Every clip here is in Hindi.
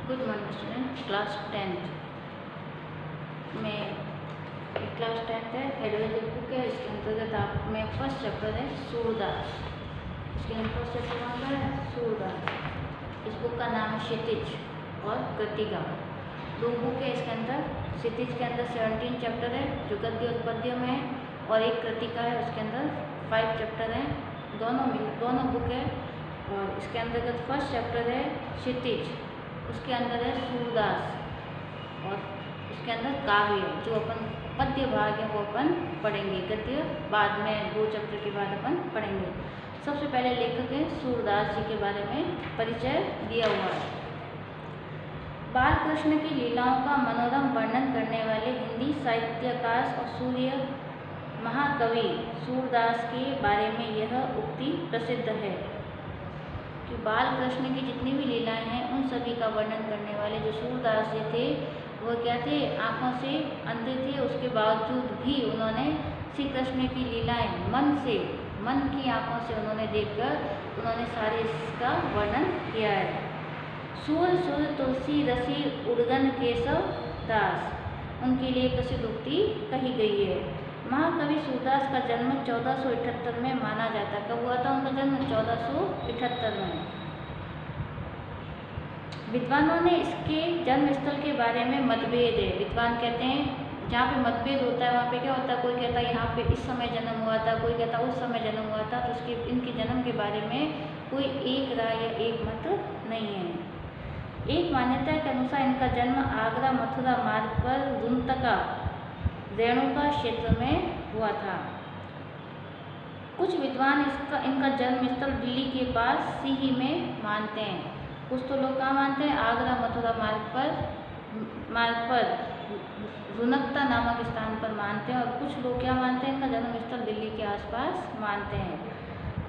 Good morning student. Class 10th में क्लास 10th है, एडवाइजर बुक है। इसके अंतर्गत आप में फर्स्ट चैप्टर है सूरदास। इसके अंदर फर्स्ट चैप्टर कौन सा है? सूरदास। इस बुक का नाम है क्षितिज और कृतिका। दो बुक है इसके अंदर। क्षितिज के अंदर 17 चैप्टर है जो गद्य और पद्य में है, और एक कृतिका है उसके अंदर 5 चैप्टर हैं। दोनों बुक है। और इसके अंतर्गत फर्स्ट चैप्टर है क्षितिज, उसके अंदर है सूरदास, और उसके अंदर काव्य जो अपन पद्य भाग है वो अपन पढ़ेंगे। गद्य बाद में 2 चैप्टर के बाद अपन पढ़ेंगे। सबसे पहले लेखक है सूरदास जी के बारे में परिचय दिया हुआ है। बाल कृष्ण की लीलाओं का मनोरम वर्णन करने वाले हिंदी साहित्यकार और सूर्य महाकवि सूरदास के बारे में यह उक्ति प्रसिद्ध है कि बाल कृष्ण की जितनी भी लीलाएं हैं उन सभी का वर्णन करने वाले जो सूरदास जी थे वो क्या थे? आँखों से अंधे थे, उसके बावजूद भी उन्होंने श्री कृष्ण की लीलाएं मन की आँखों से उन्होंने देखकर उन्होंने सारे इसका वर्णन किया है। सुर सुर तुलसी रसी उड़गन केशव दास, उनके लिए प्रसिद्ध उक्ति कही गई है। महाकवि सूरदास का जन्म 1478 में माना जाता है। कब हुआ था उनका जन्म? 1478 में। विद्वानों ने इसके जन्म स्थल के बारे में मतभेद है। विद्वान कहते हैं जहाँ पे मतभेद होता है वहाँ पे क्या होता है? कोई कहता है यहाँ पे इस समय जन्म हुआ था, कोई कहता है उस समय जन्म हुआ था। तो उसके इनके जन्म के बारे में कोई एक राय या एक मत नहीं है। एक मान्यता के अनुसार इनका जन्म आगरा मथुरा मार्ग पर रुंतका रेणुका क्षेत्र में हुआ था। कुछ विद्वान इनका जन्म स्थल दिल्ली के पास सीही में मानते हैं। कुछ तो लोग कहाँ मानते हैं? आगरा मथुरा मार्ग पर रुनकता नामक स्थान पर मानते हैं। और कुछ लोग क्या मानते हैं? इनका जन्म स्थल दिल्ली के आसपास मानते हैं।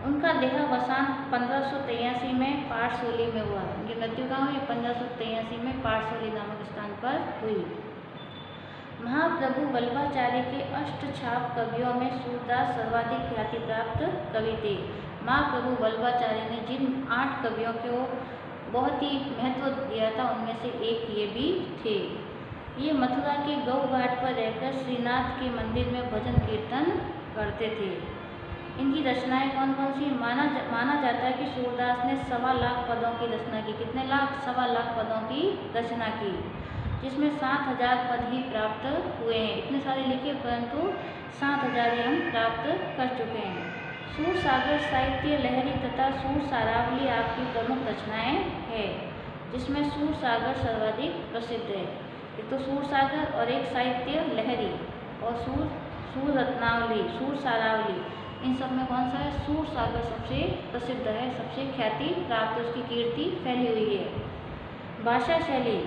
उनका देहावसान 1583 में पाठसोली में हुआ। उनकी मृत्यु कहाँ हुई? 1583 में पाठसोली नामक स्थान पर हुई। महाप्रभु वल्लभाचार्य के अष्टछाप कवियों में सूरदास सर्वाधिक ख्याति प्राप्त कवि थे। महाप्रभु वल्लभाचार्य ने जिन 8 कवियों को बहुत ही महत्व दिया था उनमें से एक ये भी थे। ये मथुरा के गौ घाट पर रहकर श्रीनाथ के मंदिर में भजन कीर्तन करते थे। इनकी रचनाएं कौन कौन सी? माना जाता है कि सूरदास ने 1.25 लाख पदों की रचना की। कितने लाख? 1.25 लाख पदों की रचना की, जिसमें 7000 पद ही प्राप्त हुए हैं। इतने सारे लिखे परंतु 7000 ही हम प्राप्त कर चुके हैं। सूरसागर साहित्य लहरी तथा सूरसारावली आपकी प्रमुख रचनाएं हैं, जिसमें सूरसागर सर्वाधिक प्रसिद्ध है। एक तो सूरसागर और एक साहित्य लहरी और सूररत्नावली सूरसारावली, इन सब में कौन सा है? सूरसागर सबसे प्रसिद्ध है, सबसे ख्याति प्राप्त, उसकी कीर्ति फैली हुई है। भाषा शैली,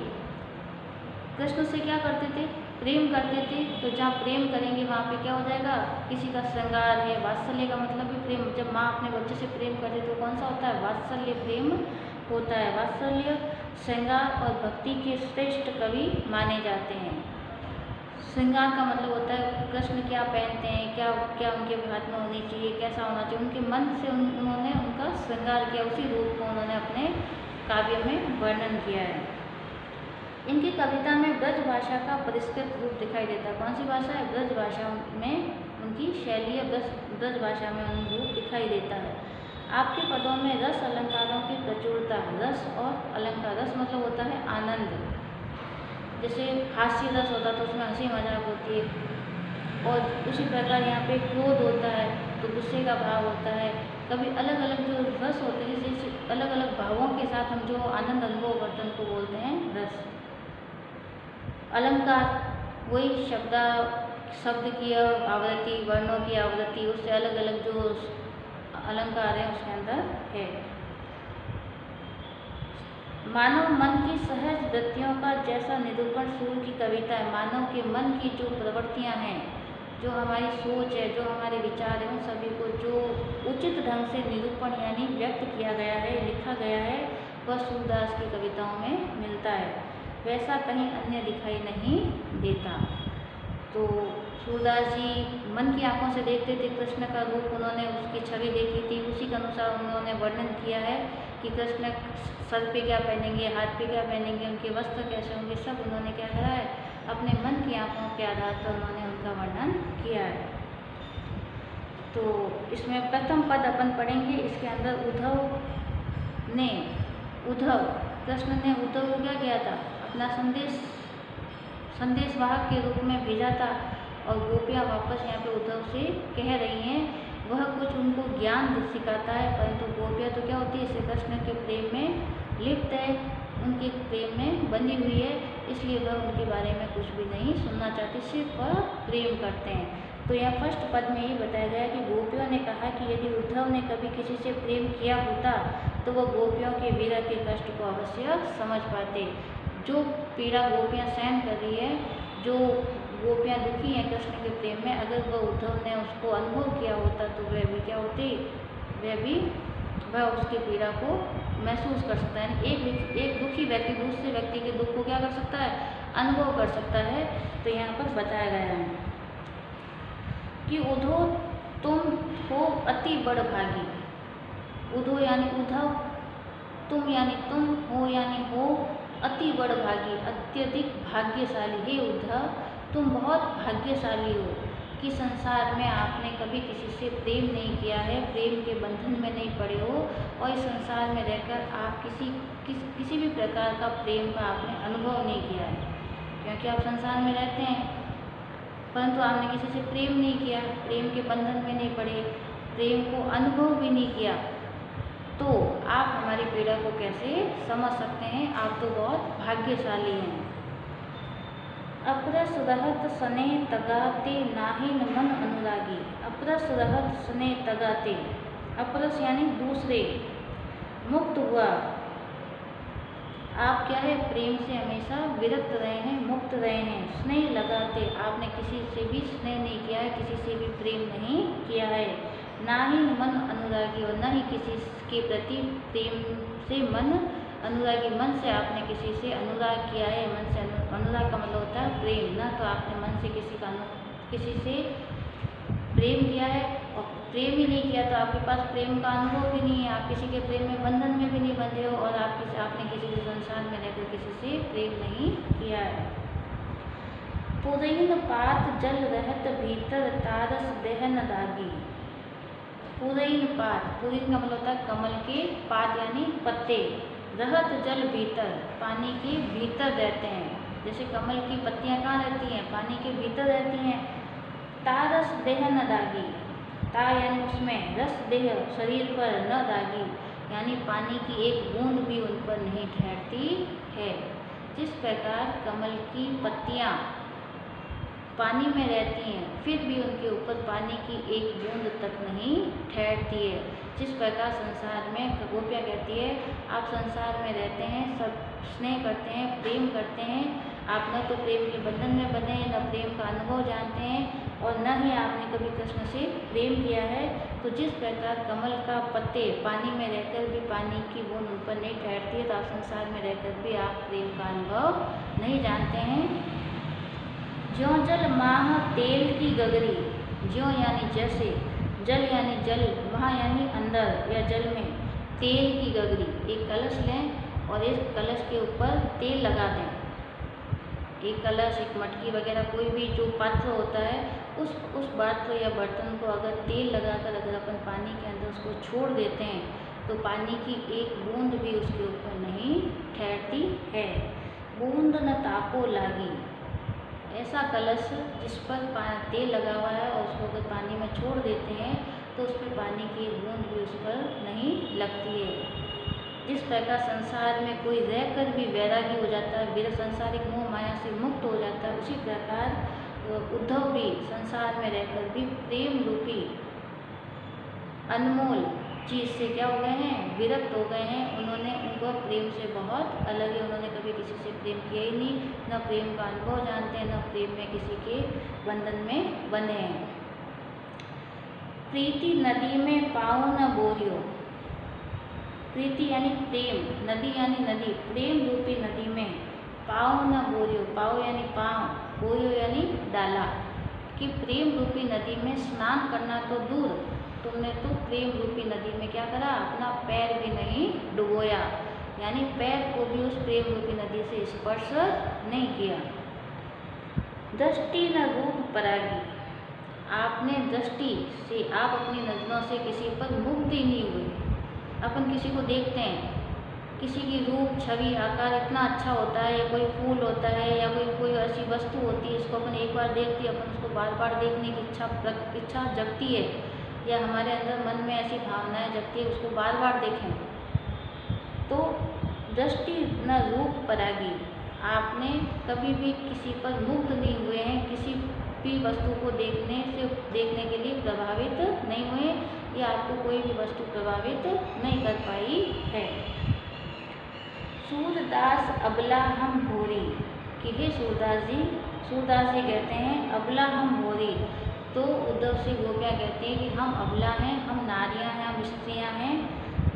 कृष्ण से क्या करते थे? प्रेम करते थे। तो जहाँ प्रेम करेंगे वहाँ पे क्या हो जाएगा? किसी का श्रृंगार है। वात्सल्य का मतलब भी प्रेम। जब माँ अपने बच्चे से प्रेम करती है तो कौन सा होता है? वात्सल्य प्रेम होता है। वात्सल्य, श्रृंगार और भक्ति के श्रेष्ठ कवि माने जाते हैं। श्रृंगार का मतलब होता है कृष्ण क्या पहनते हैं, क्या उनके हाथ में होनी चाहिए, कैसा होना चाहिए। उनके मन से उन्होंने उनका श्रृंगार किया, उसी रूप को उन्होंने अपने काव्य में वर्णन किया है। इनकी कविता में ब्रज भाषा का परिष्कृत रूप दिखाई देता है। कौन सी भाषा है? ब्रज भाषा में उनकी शैली ब्रज भाषा में उन रूप दिखाई देता है। आपके पदों में रस अलंकारों की प्रचुरता है। रस और अलंकार, रस मतलब होता है आनंद। जैसे हास्य रस होता है तो उसमें हंसी मजाक होती है, और उसी प्रकार यहाँ पे क्रोध होता है तो गुस्से का भाव होता है। कभी अलग अलग जो रस होते हैं, जैसे अलग अलग भावों के साथ हम जो आनंद अनुभव करते हैं उनको बोलते हैं रस। अलंकार वही शब्द की आवृत्ति, वर्णों की आवृत्ति, उससे अलग अलग जो अलंकार है उसके अंदर है। मानव मन की सहज वृत्तियों का जैसा निरूपण सूर की कविता है। मानव के मन की जो प्रवृत्तियां हैं, जो हमारी सोच है, जो हमारे विचार हैं, उन सभी को जो उचित ढंग से निरूपण यानी व्यक्त किया गया है, लिखा गया है, वह सूरदास की कविताओं में मिलता है। वैसा कहीं अन्य दिखाई नहीं देता। तो सूरदास जी मन की आंखों से देखते थे कृष्ण का रूप, उन्होंने उसकी छवि देखी थी, उसी के अनुसार उन्होंने वर्णन किया है कि कृष्ण सर पे क्या पहनेंगे, हाथ पे क्या पहनेंगे, उनके वस्त्र कैसे होंगे, सब उन्होंने क्या करा है, अपने मन की आंखों के आधार पर उन्होंने उनका वर्णन किया है। तो इसमें प्रथम पद अपन पढ़ेंगे। इसके अंदर कृष्ण ने उद्धव को क्या किया था, अपना संदेशवाहक के रूप में भेजा था, और गोपियाँ वापस यहाँ पे उद्धव से कह रही हैं, वह कुछ उनको ज्ञान सिखाता है, परंतु गोपियाँ तो क्या होती है, श्री कृष्ण के प्रेम में लिप्त है, उनके प्रेम में बंधी हुई है, इसलिए वह उनके बारे में कुछ भी नहीं सुनना चाहती, सिर्फ वह प्रेम करते हैं। तो यह फर्स्ट पद में ये बताया गया कि गोपियों ने कहा कि यदि उद्धव ने कभी किसी से प्रेम किया होता तो वह गोपियों के विरह के कष्ट को अवश्य समझ पाते। जो पीड़ा गोपियाँ सहन कर रही है, जो गोपियाँ दुखी हैं कृष्ण के प्रेम में, अगर वह उद्धव ने उसको अनुभव किया होता तो वह भी क्या होती, वह उसकी पीड़ा को महसूस कर सकता है। एक दुखी व्यक्ति दूसरे व्यक्ति के दुख को क्या कर सकता है, अनुभव कर सकता है। तो यहाँ पर बताया गया है कि उद्धव तुम हो अति बड़भागी। उद्धव यानी उद्धव, तुम यानी तुम, हो यानी हो, अति बड़भागी, अत्यधिक भाग्यशाली। हे उद्धव, तुम बहुत भाग्यशाली हो कि संसार में आपने कभी किसी से प्रेम नहीं किया है, प्रेम के बंधन में नहीं पड़े हो, और इस संसार में रहकर आप किसी भी प्रकार का प्रेम का आपने अनुभव नहीं किया है, क्योंकि आप संसार में रहते हैं परंतु आपने किसी से प्रेम नहीं किया, प्रेम के बंधन में नहीं पड़े, प्रेम को अनुभव भी नहीं किया, तो आप हमारी पीड़ा को कैसे समझ सकते हैं। आप तो बहुत भाग्यशाली हैं। अपरस रहत सने तगाते नाहिन मन अनुरागी। अपरस रहत सने तगाते, अपरस यानी दूसरे, मुक्त हुआ, आप क्या है, प्रेम से हमेशा विरक्त रहे हैं, मुक्त रहे हैं। स्नेह लगाते, आपने किसी से भी स्नेह नहीं किया है, किसी से भी प्रेम नहीं किया है। ना ही मन अनुरागी, और न ही किसी के प्रति प्रेम से मन अनुरागी, मन से आपने किसी से अनुराग किया है। मन से अनुराग का मतलब होता है प्रेम, ना तो आपने मन से किसी से प्रेम किया है, और प्रेम ही नहीं किया तो आपके पास प्रेम का अनुभव भी नहीं है, आप किसी के प्रेम में बंधन में भी नहीं बंधे हो, और आपने किसी के संसार में रहकर किसी से प्रेम नहीं किया है। पुरैन पात जल रहत भीतर तारस दहन दागी। पुरैन पात, पुरैन का मतलब होता है कमल के पात यानी पत्ते, रहत जल भीतर, पानी के भीतर रहते हैं। जैसे कमल की पत्तियां कहाँ रहती हैं, पानी के भीतर रहती हैं। तारस देह न दागी, ता यानी उसमें, रस देह शरीर पर, न दागी यानी पानी की एक बूंद भी उन पर नहीं ठहरती है। जिस प्रकार कमल की पत्तियां पानी में रहती हैं फिर भी उनके ऊपर पानी की एक बूंद तक नहीं ठहरती है, जिस प्रकार संसार में गोपियाँ कहती है आप संसार में रहते हैं, सब स्नेह करते हैं, प्रेम करते हैं, आप न तो प्रेम के बंधन में बंधे हैं, न प्रेम का अनुभव जानते हैं, और न ही आपने कभी कृष्ण से प्रेम किया है। तो जिस प्रकार कमल का पत्ते पानी में रहकर भी पानी की बूंद उन पर नहीं ठहरती है, तो आप संसार में रहकर भी आप प्रेम का अनुभव नहीं जानते हैं। ज्यों जल माह तेल की गगरी, ज्यों यानी जैसे, जल यानी जल, माह यानी अंदर या जल में, तेल की गगरी, एक कलश लें और इस कलश के ऊपर तेल लगा दें। एक कलश, एक मटकी वगैरह कोई भी जो पात्र होता है, उस पात्र या बर्तन को अगर तेल लगाकर अगर अपन पानी के अंदर उसको छोड़ देते हैं तो पानी की एक बूंद भी उसके ऊपर नहीं ठहरती है। बूंद न ताको लागी, ऐसा कलश जिस पर तेल लगा हुआ है और उसको अगर पानी में छोड़ देते हैं तो उस पर पानी की एक बूंद भी उस पर नहीं लगती है। जिस प्रकार संसार में कोई रहकर भी वैरागी हो जाता है, बिना संसारिक मोह माया से मुक्त हो जाता है, उसी प्रकार उद्धव भी संसार में रहकर भी प्रेम रूपी अनमोल चीज़ से क्या हो गए हैं, विरक्त हो गए हैं। उनको प्रेम से बहुत अलग है, उन्होंने कभी किसी से प्रेम किया ही नहीं, न प्रेम का अनुभव जानते हैं, न प्रेम में किसी के बंधन में बंधे हैं। प्रीति नदी में पाओ न बोरियो, प्रीति यानी प्रेम, नदी यानी नदी, प्रेम रूपी नदी में पाओ न बोरियो, पाओ यानी पाँव, बोरियो यानी डाला। कि प्रेम रूपी नदी में स्नान करना तो दूर, तुमने तो प्रेम रूपी नदी में क्या करा, अपना पैर भी नहीं डुबोया, यानी पैर को भी उस प्रेम रूपी नदी से स्पर्श नहीं किया। दृष्टि न रूप परागी, आपने दृष्टि से, आप अपनी नजरों से किसी पर मुग्ध ही नहीं हुए। अपन किसी को देखते हैं, किसी की रूप छवि आकार इतना अच्छा होता है, या कोई फूल होता है या कोई ऐसी वस्तु होती है, इसको अपन एक बार देखते हैं, अपन उसको बार बार देखने की इच्छा जगती है, या हमारे अंदर मन में ऐसी भावनाएं जगती है उसको बार बार देखें। तो दृष्टि न रूप परागी, आपने कभी भी किसी पर मुग्ध नहीं हुए हैं, किसी भी वस्तु को देखने के लिए प्रभावित नहीं हुए, या आपको कोई भी वस्तु प्रभावित नहीं कर पाई है। सूरदास अबला हम भोरी, कि हे सूरदास जी कहते हैं अबला हम भोरी। तो उद्धव से गोपियाँ कहती हैं कि हम अबला हैं, हम नारियां हैं, हम स्त्रियां हैं,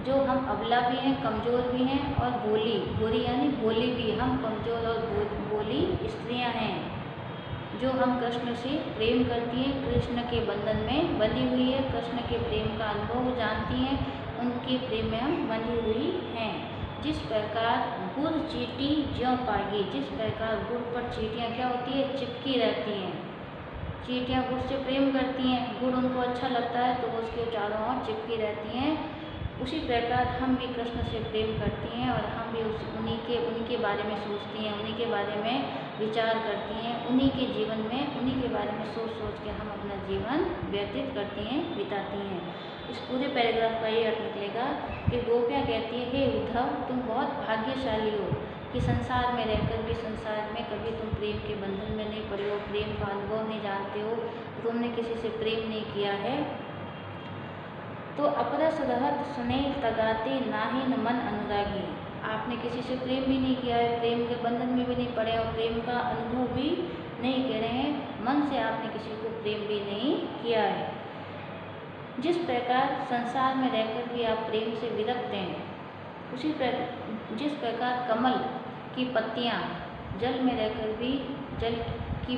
जो हम अबला भी हैं, कमज़ोर भी हैं, और भोली यानी भोली भी, हम कमज़ोर और भोली स्त्रियां हैं, जो हम कृष्ण से प्रेम करती हैं, कृष्ण के बंधन में बंधी हुई है, कृष्ण के प्रेम का अनुभव जानती हैं, उनके प्रेम में हम बंधी हुई हैं। जिस प्रकार गुड़ चींटी ज्यों पागी, जिस प्रकार गुड़ पर चींटियाँ क्या होती है, चिपकी रहती हैं। चींटियाँ गुड़ से प्रेम करती हैं, गुड़ उनको अच्छा लगता है तो वो उसके चारों ओर चिपकी रहती हैं। उसी प्रकार हम भी कृष्ण से प्रेम करती हैं, और हम भी उन्हीं के बारे में सोचती हैं, उन्हीं के बारे में विचार करती हैं, उन्हीं के जीवन में उन्हीं के बारे में सोच के हम अपना जीवन व्यतीत करती हैं, बिताती हैं। इस पूरे पैराग्राफ का ये अर्थ निकलेगा कि गोपियाँ कहती है, हे उद्धव तुम बहुत भाग्यशाली हो कि संसार में रहकर भी संसार में कभी तुम प्रेम के बंधन में नहीं पड़े हो, प्रेम का अनुभव नहीं जानते हो, तुमने किसी से प्रेम नहीं किया है। तो अपरस रहत सुने तगाते नाहि न मन अनुरागी, आपने किसी से प्रेम भी नहीं किया है, प्रेम के बंधन में भी नहीं पड़े और प्रेम का अनुभव भी नहीं कर रहे हैं, मन से आपने किसी को प्रेम भी नहीं किया है। जिस प्रकार संसार में रहकर भी आप प्रेम से विरक्त हैं, उसी प्रकार जिस प्रकार कमल की पत्तियाँ जल में रहकर भी जल की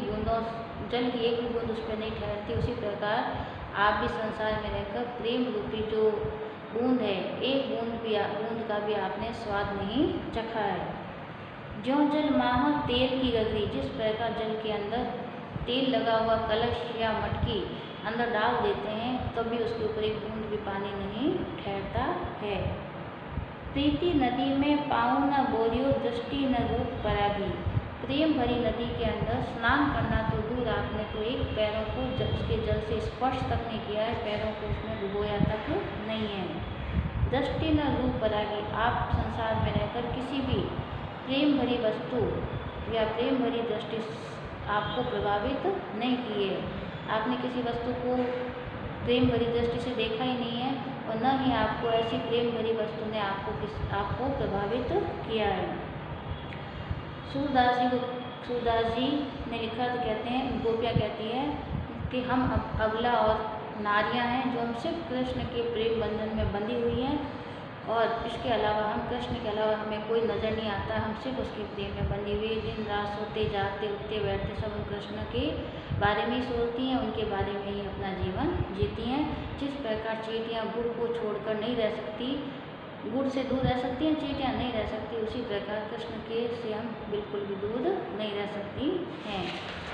एक भी बूंद उस पर नहीं ठहरती, उसी प्रकार आप भी संसार में रहकर प्रेम रूपी जो बूंद है, एक बूंद का भी आपने स्वाद नहीं चखा है। ज्यों जल माह तेल की गगरी, जिस प्रकार जल के अंदर तेल लगा हुआ कलश या मटकी अंदर डाल देते हैं तब भी उसके ऊपर एक बूंद भी पानी नहीं ठहरता है। प्रीति नदी में पाँव न बोरियो दृष्टि न रूप परागी, प्रेम भरी नदी के अंदर स्नान करना तो दूर, आपने तो एक पैरों को उसके जल से स्पर्श तक नहीं किया है, पैरों को उसमें डुबोया तक नहीं है। दृष्टि न रूप परागी, आप संसार में रहकर किसी भी प्रेम भरी वस्तु या प्रेम भरी दृष्टि आपको प्रभावित नहीं की है, आपने किसी वस्तु को प्रेम भरी दृष्टि से देखा ही नहीं है, और न ही आपको ऐसी प्रेम भरी वस्तु ने आपको प्रभावित किया है। सूरदास जी ने लिखा तो कहते हैं, गोपियाँ कहती है कि हम अबला और नारियां हैं जो हम सिर्फ कृष्ण के प्रेम बंधन में बंधी हुई हैं, और इसके अलावा हम कृष्ण के अलावा हमें कोई नज़र नहीं आता, हम सिर्फ उसके प्रेम में बंधी हुई। दिन रात सोते जागते उठते बैठते सब हम कृष्ण के बारे में ही सोचती हैं, उनके बारे में ही अपना जीवन जीती हैं। जिस प्रकार चींटियाँ गुड़ को छोड़कर नहीं रह सकती, गुड़ से दूर रह सकती हैं, चींटियाँ नहीं रह सकती, उसी प्रकार कृष्ण के से हम बिल्कुल भी दूर नहीं रह सकती हैं।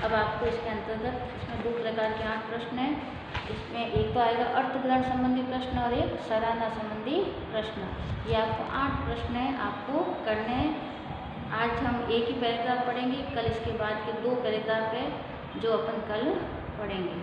अब आपको इसके अंतर्गत इसमें 2 प्रकार के 8 प्रश्न हैं। इसमें एक तो आएगा अर्थग्रहण संबंधी प्रश्न और एक सराहना संबंधी प्रश्न। ये आपको 8 प्रश्न हैं, आपको करने हैं। आज हम एक ही पैराग्राफ पढ़ेंगे, कल इसके बाद के 2 पैराग्राफ है जो अपन कल पढ़ेंगे।